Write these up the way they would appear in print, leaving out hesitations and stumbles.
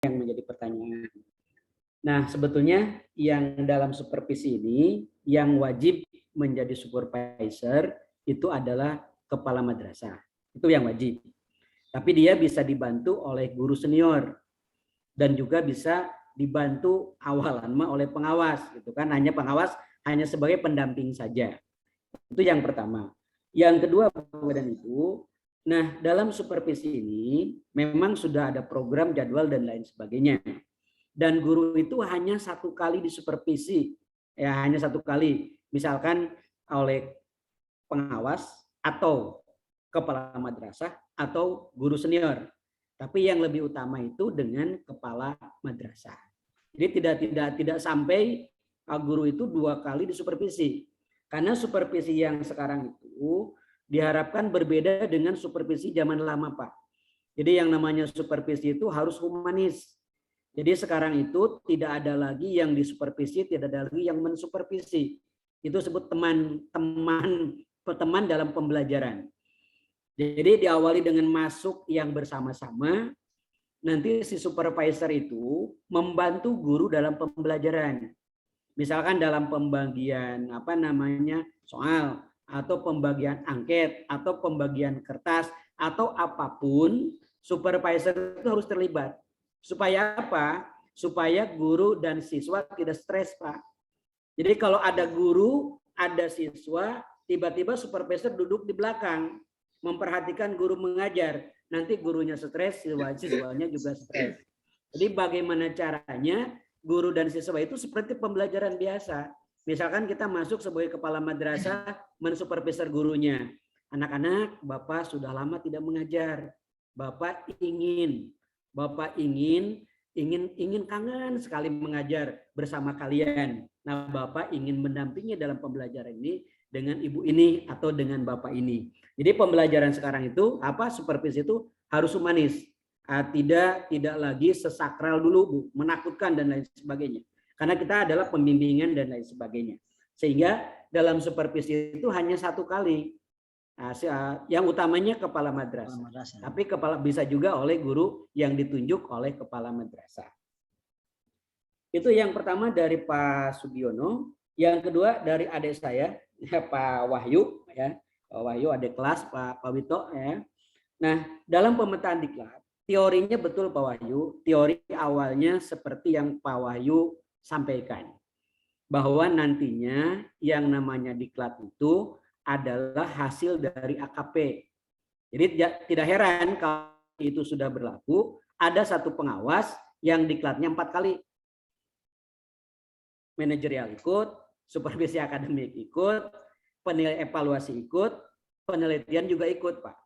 yang menjadi pertanyaan. Nah, sebetulnya yang dalam supervisi ini yang wajib menjadi supervisor itu adalah kepala madrasah. Itu yang wajib. Tapi dia bisa dibantu oleh guru senior dan juga bisa dibantu awalan oleh pengawas gitu kan. Hanya pengawas hanya sebagai pendamping saja. Itu yang pertama. Yang kedua, Bapak dan Ibu, nah dalam supervisi ini memang sudah ada program, jadwal dan lain sebagainya. Dan guru itu hanya satu kali disupervisi, ya hanya satu kali. Misalkan oleh pengawas atau kepala madrasah atau guru senior. Tapi yang lebih utama itu dengan kepala madrasah. Jadi tidak sampai guru itu 2 kali disupervisi. Karena supervisi yang sekarang itu diharapkan berbeda dengan supervisi zaman lama, Pak. Jadi yang namanya supervisi itu harus humanis. Jadi sekarang itu tidak ada lagi yang disupervisi, tidak ada lagi yang mensupervisi. Itu disebut teman dalam pembelajaran. Jadi diawali dengan masuk yang bersama-sama, nanti si supervisor itu membantu guru dalam pembelajaran. Misalkan dalam pembagian soal atau pembagian angket atau pembagian kertas atau apapun, supervisor itu harus terlibat. Supaya apa? Supaya guru dan siswa tidak stres, Pak. Jadi kalau ada guru, ada siswa, tiba-tiba supervisor duduk di belakang memperhatikan guru mengajar. Nanti gurunya stres, siswanya juga stres. Jadi bagaimana caranya guru dan siswa itu seperti pembelajaran biasa. Misalkan kita masuk sebagai kepala madrasah mensupervisor gurunya. Anak-anak, Bapak sudah lama tidak mengajar. Bapak ingin kangen sekali mengajar bersama kalian. Nah, Bapak ingin mendampingi dalam pembelajaran ini dengan ibu ini atau dengan Bapak ini. Jadi pembelajaran sekarang itu supervisi itu harus humanis. Tidak lagi sesakral dulu, Bu, menakutkan dan lain sebagainya. Karena kita adalah pembimbingan dan lain sebagainya. Sehingga dalam supervisi itu hanya satu kali. Nah, yang utamanya kepala madrasah. Tapi bisa juga oleh guru yang ditunjuk oleh kepala madrasah. Itu yang pertama dari Pak Sugiono. Yang kedua dari adik saya, Pak Wahyu, ya. Pak Wahyu adik kelas Pak Wito, ya. Nah, dalam pemetaan diklat, teorinya betul Pak Wahyu, teori awalnya seperti yang Pak Wahyu sampaikan. Bahwa nantinya yang namanya diklat itu adalah hasil dari AKP. Jadi tidak heran kalau itu sudah berlaku, ada satu pengawas yang diklatnya 4 kali. Manajerial ikut, supervisi akademik ikut, penilai evaluasi ikut, penelitian juga ikut, Pak.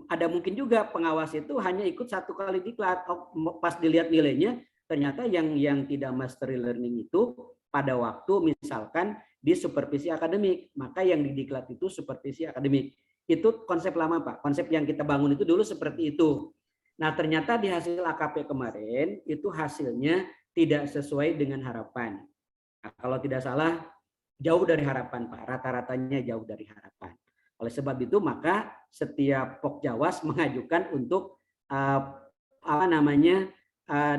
Ada mungkin juga pengawas itu hanya ikut 1 kali diklat. Pas dilihat nilainya, ternyata yang tidak mastery learning itu pada waktu misalkan di supervisi akademik, maka yang di diklat itu supervisi akademik. Itu konsep lama, Pak. Konsep yang kita bangun itu dulu seperti itu. Nah, ternyata di hasil AKP kemarin itu hasilnya tidak sesuai dengan harapan. Nah, kalau tidak salah jauh dari harapan, Pak. Rata-ratanya jauh dari harapan. Oleh sebab itu maka setiap Pokjawas mengajukan untuk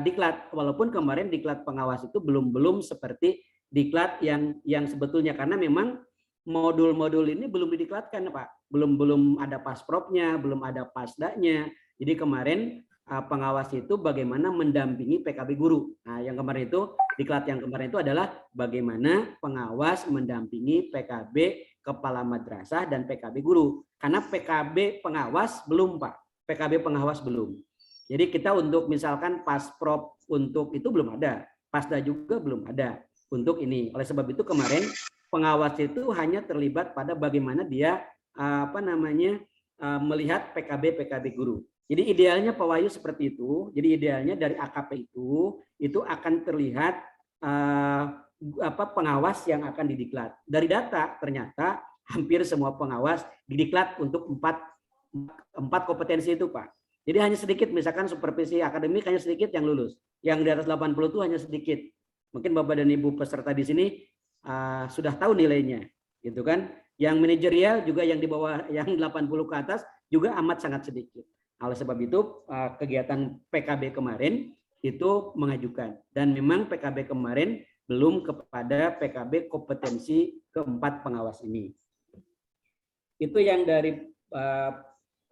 diklat, walaupun kemarin diklat pengawas itu belum seperti diklat yang sebetulnya, karena memang modul-modul ini belum didiklatkan, Pak. Belum ada paspropnya, belum ada pasdanya. Jadi kemarin pengawas itu bagaimana mendampingi PKB guru. Nah, yang kemarin itu diklat yang kemarin itu adalah bagaimana pengawas mendampingi PKB kepala madrasah dan PKB guru. Karena PKB pengawas belum, Pak. PKB pengawas belum. Jadi kita untuk misalkan pasprop untuk itu belum ada. Pasda juga belum ada untuk ini. Oleh sebab itu kemarin pengawas itu hanya terlibat pada bagaimana dia melihat PKB guru. Jadi idealnya Pak Wahyu seperti itu. Jadi idealnya dari AKP itu akan terlihat pengawas yang akan didiklat. Dari data ternyata hampir semua pengawas didiklat untuk empat kompetensi itu, Pak. Jadi hanya sedikit, misalkan supervisi akademik hanya sedikit yang lulus. Yang di atas 80 itu hanya sedikit. Mungkin Bapak dan Ibu peserta di sini sudah tahu nilainya, gitu kan? Yang manajerial juga yang di bawah yang 80 ke atas juga amat sangat sedikit. Oleh sebab itu kegiatan PKB kemarin itu mengajukan, dan memang PKB kemarin belum kepada PKB kompetensi keempat pengawas ini. Itu yang dari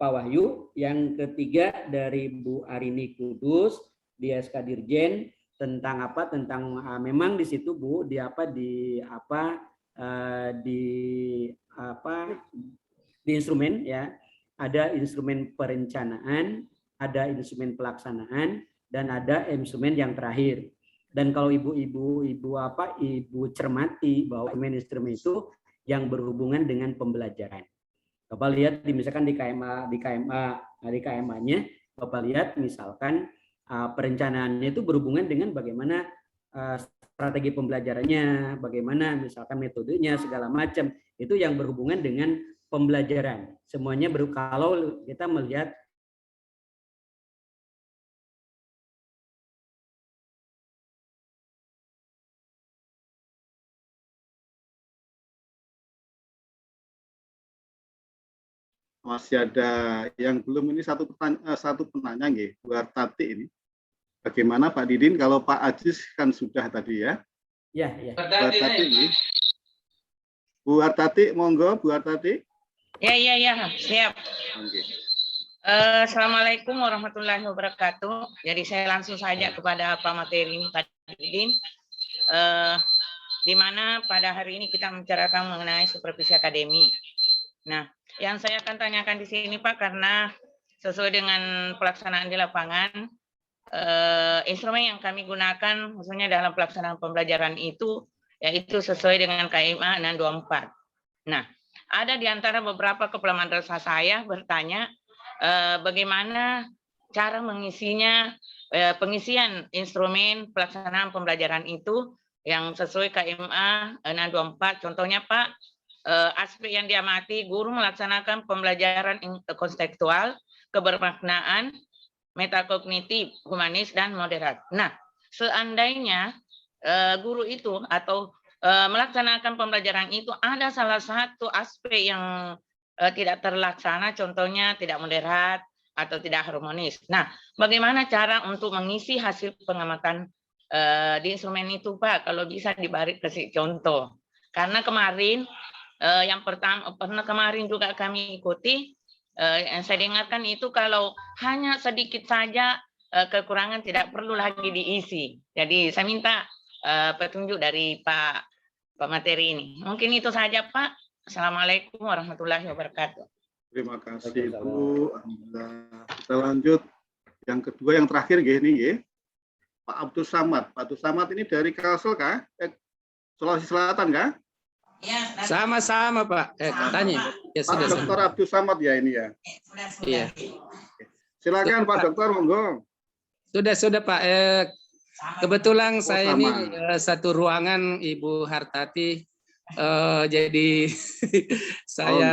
Pak Wahyu. Yang ketiga dari Bu Arini Kudus di SK Dirjen tentang apa? Tentang memang di situ Bu di instrumen ya, ada instrumen perencanaan, ada instrumen pelaksanaan, dan ada instrumen yang terakhir. Dan kalau ibu cermati bahwa instrumen itu yang berhubungan dengan pembelajaran. Bapak lihat misalkan di KMA-nya, Bapak lihat misalkan perencanaannya itu berhubungan dengan bagaimana strategi pembelajarannya, bagaimana misalkan metodenya segala macam, itu yang berhubungan dengan pembelajaran. Semuanya kalau kita melihat masih ada yang belum. Ini satu penanya nggih, Bu Hartati ini. Bagaimana Pak Didin kalau Pak Ajis kan sudah tadi ya? Ya. Bu Hartati ini. Bu Hartati, monggo Bu Hartati. Ya, siap. Okay. Assalamualaikum warahmatullahi wabarakatuh. Jadi saya langsung saja kepada Pak materi ini, Pak Didin. Di mana pada hari ini kita membicarakan mengenai supervisi akademi. Nah, yang saya akan tanyakan di sini Pak, karena sesuai dengan pelaksanaan di lapangan, instrumen yang kami gunakan khususnya dalam pelaksanaan pembelajaran itu, yaitu sesuai dengan KMA 624. Nah, ada di antara beberapa kepala madrasah saya bertanya bagaimana cara mengisinya, pengisian instrumen pelaksanaan pembelajaran itu yang sesuai KMA 624. Contohnya Pak, aspek yang diamati guru melaksanakan pembelajaran konstekstual, kebermaknaan, metakognitif, humanis, dan moderat. Nah, seandainya guru itu atau melaksanakan pembelajaran itu ada salah satu aspek yang tidak terlaksana, contohnya tidak moderat atau tidak harmonis. Nah, bagaimana cara untuk mengisi hasil pengamatan di instrumen itu Pak? Kalau bisa diberi kasih contoh. Karena kemarin yang pertama kemarin juga kami ikuti, yang saya dengarkan itu kalau hanya sedikit saja kekurangan tidak perlu lagi diisi. Jadi saya minta petunjuk dari Pak materi ini. Mungkin itu saja Pak. Assalamualaikum warahmatullahi wabarakatuh. Terima kasih Bu. Kita lanjut. Yang kedua, yang terakhir gini, Pak Abdul Samad. Pak Abdul Samad ini dari Kalsel kah? Sulawesi Selatan kah? Ya, sama-sama Pak. Tanya. Ya, Pak Dr. Abdul Samad ya ini ya. Iya. Silakan Pak Dokter, monggo. Sudah Pak. Kebetulan saya ini satu ruangan Ibu Hartati. Jadi saya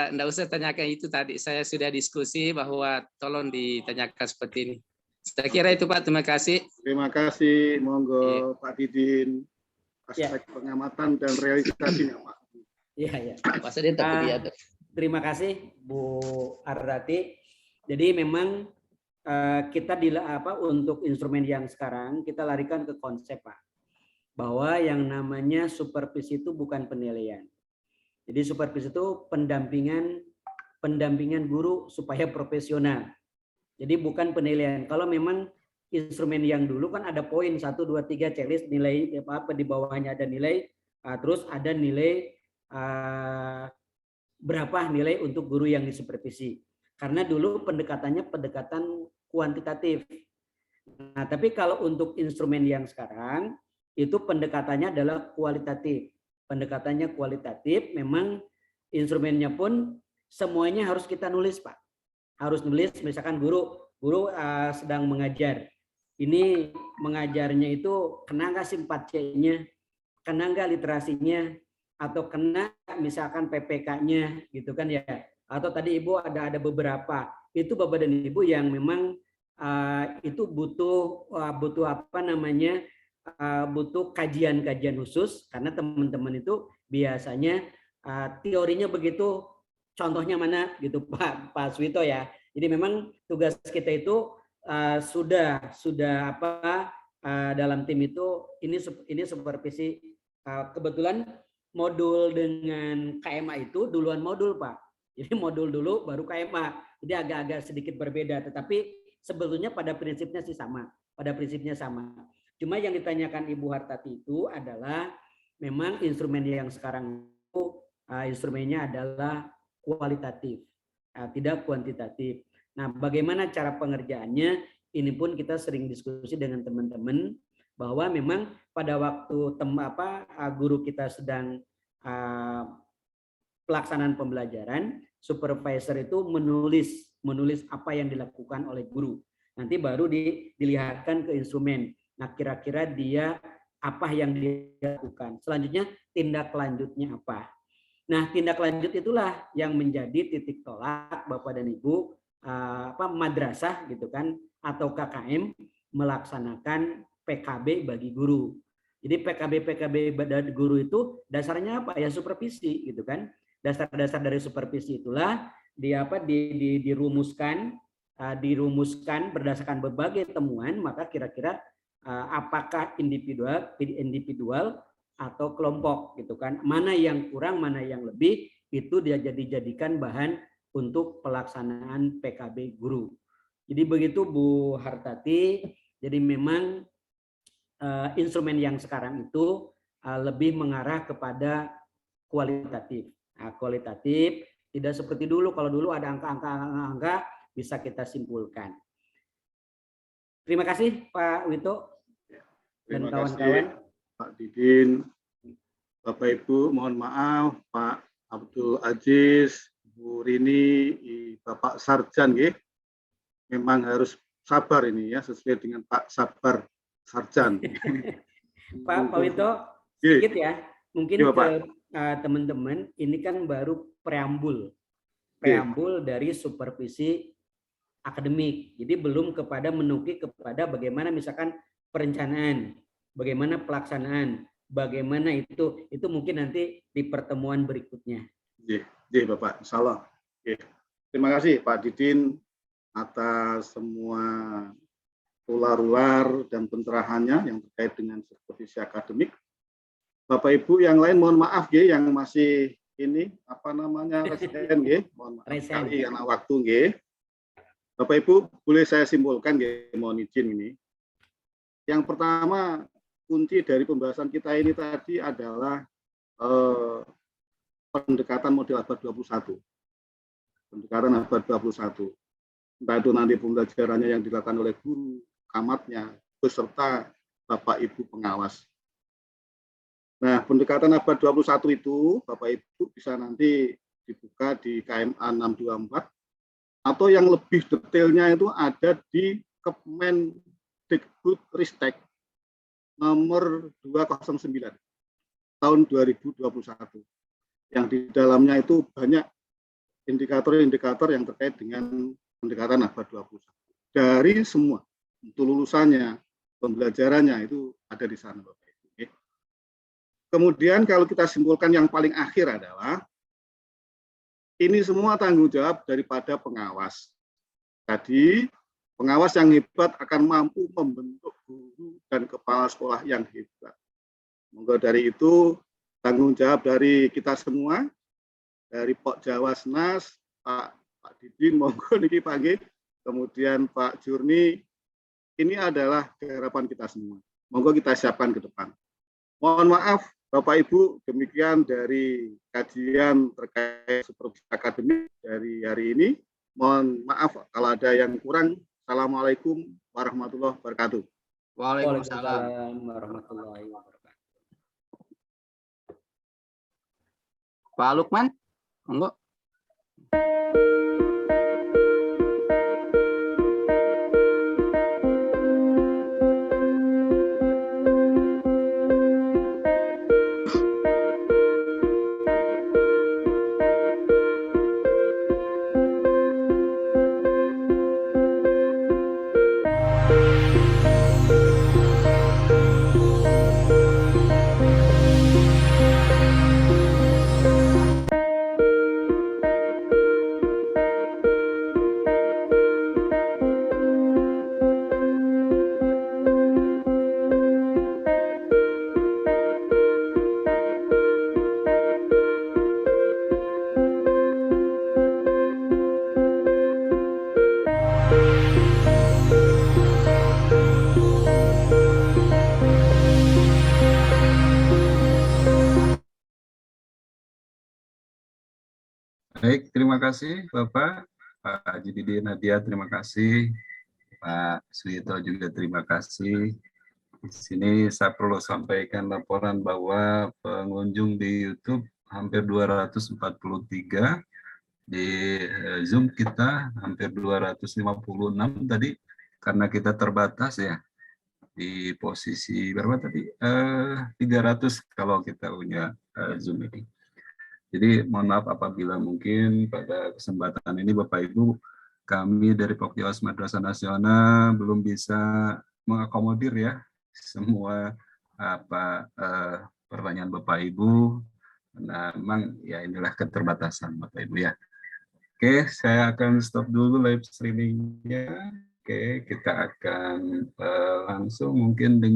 enggak usah tanyakan itu tadi. Saya sudah diskusi bahwa tolong ditanyakan seperti ini. Saya kira itu Pak. Terima kasih. Terima kasih. Monggo Pak Didin. Aspek pengamatan dan realisasinya Pak. Iya. Terima kasih Bu Ardati. Jadi memang kita untuk instrumen yang sekarang kita larikan ke konsep Pak, bahwa yang namanya supervisi itu bukan penilaian. Jadi supervisi itu pendampingan guru supaya profesional. Jadi bukan penilaian. Kalau memang instrumen yang dulu kan ada poin 1, 2, 3 checklist, nilai apa di bawahnya ada nilai, terus ada nilai berapa nilai untuk guru yang disupervisi. Karena dulu pendekatannya pendekatan kuantitatif. Nah, tapi kalau untuk instrumen yang sekarang itu pendekatannya adalah kualitatif. Pendekatannya kualitatif, memang instrumennya pun semuanya harus kita nulis Pak. Harus nulis, misalkan guru sedang mengajar. Ini mengajarnya itu kena nggak sih 4C-nya, kena nggak literasinya, atau kena misalkan PPK-nya gitu kan ya. Atau tadi Ibu ada beberapa. Itu Bapak dan Ibu yang memang itu butuh butuh kajian-kajian khusus, karena teman-teman itu biasanya teorinya begitu, contohnya mana gitu Pak Swito ya. Jadi memang tugas kita itu sudah dalam tim itu ini supervisi, kebetulan modul dengan KMA itu duluan modul, Pak. Jadi modul dulu baru KMA. Jadi agak-agak sedikit berbeda, tetapi sebetulnya pada prinsipnya sih sama. Pada prinsipnya sama. Cuma yang ditanyakan Ibu Hartati itu adalah memang instrumen yang sekarang itu instrumennya adalah kualitatif, tidak kuantitatif. Nah, bagaimana cara pengerjaannya? Ini pun kita sering diskusi dengan teman-teman bahwa memang pada waktu guru kita sedang pelaksanaan pembelajaran, supervisor itu menulis apa yang dilakukan oleh guru. Nanti baru dilihatkan ke instrumen. Nah, kira-kira dia apa yang dilakukan. Selanjutnya tindak lanjutnya apa. Nah, tindak lanjut itulah yang menjadi titik tolak Bapak dan Ibu madrasah gitu kan atau KKM melaksanakan PKB bagi guru. Jadi PKB bagi guru itu dasarnya apa? Ya supervisi gitu kan. Dasar-dasar dari supervisi itulah dirumuskan berdasarkan berbagai temuan, maka kira-kira apakah individual atau kelompok gitu kan. Mana yang kurang, mana yang lebih, itu dia jadikan bahan untuk pelaksanaan PKB guru. Jadi begitu Bu Hartati. Jadi memang instrumen yang sekarang itu lebih mengarah kepada kualitatif. Nah, kualitatif tidak seperti dulu. Kalau dulu ada angka-angka bisa kita simpulkan. Terima kasih Pak Wito dan kawan-kawan. Pak Didin, Bapak Ibu, mohon maaf Pak Abdul Aziz, Bu Rini, Bapak Sarjan, memang harus sabar ini ya, sesuai dengan Pak Sabar Sarjan. Pak Wito, sedikit ya, mungkin ke teman-teman, ini kan baru preambul dari supervisi akademik. Jadi belum menukik kepada bagaimana misalkan perencanaan, bagaimana pelaksanaan, bagaimana itu mungkin nanti di pertemuan berikutnya. Bapak, insya Allah. Terima kasih Pak Didin atas semua ular-ular dan pencerahannya yang terkait dengan supervisi akademik. Bapak Ibu yang lain mohon maaf yang masih ini residen mohon maaf sekali karena waktu Bapak Ibu boleh saya simpulkan mohon izin ini. Yang pertama, kunci dari pembahasan kita ini tadi adalah pendekatan model abad 21. Pendekatan abad 21. Entah itu nanti pembelajarannya yang dilakukan oleh guru, kamatnya, beserta Bapak Ibu pengawas. Nah, pendekatan abad 21 itu Bapak Ibu bisa nanti dibuka di KMA 624 atau yang lebih detailnya itu ada di Kemendikbudristek nomor 209 tahun 2021 yang di dalamnya itu banyak indikator-indikator yang terkait dengan pendekatan abad 21 dari semua untuk lulusannya, pembelajarannya itu ada di sana Bapak Ibu. Kemudian kalau kita simpulkan yang paling akhir adalah ini semua tanggung jawab daripada pengawas. Tadi pengawas yang hebat akan mampu membentuk guru dan kepala sekolah yang hebat. Monggo dari itu tanggung jawab dari kita semua, dari Pak Jawasnas, Pak Didin, monggo niki panggil, kemudian Pak Jurni, ini adalah harapan kita semua. Monggo kita siapkan ke depan. Mohon maaf Bapak Ibu, demikian dari kajian terkait supervisi akademik dari hari ini. Mohon maaf kalau ada yang kurang. Assalamualaikum warahmatullahi wabarakatuh. Waalaikumsalam warahmatullahi wabarakatuh. Pak Lukman, monggo. Baik, terima kasih Bapak. Pak Haji Didi Nadia, terima kasih. Pak Suyito juga terima kasih. Di sini saya perlu sampaikan laporan bahwa pengunjung di YouTube hampir 243, di Zoom kita hampir 256 tadi, karena kita terbatas ya di posisi berapa tadi, 300 kalau kita punya Zoom ini. Jadi mohon maaf apabila mungkin pada kesempatan ini Bapak Ibu, kami dari Pokjawas Madrasah Nasional belum bisa mengakomodir ya semua pertanyaan Bapak Ibu. Nah, memang ya inilah keterbatasan Bapak Ibu ya. Oke, saya akan stop dulu live streaming-nya. Oke, kita akan langsung mungkin dengan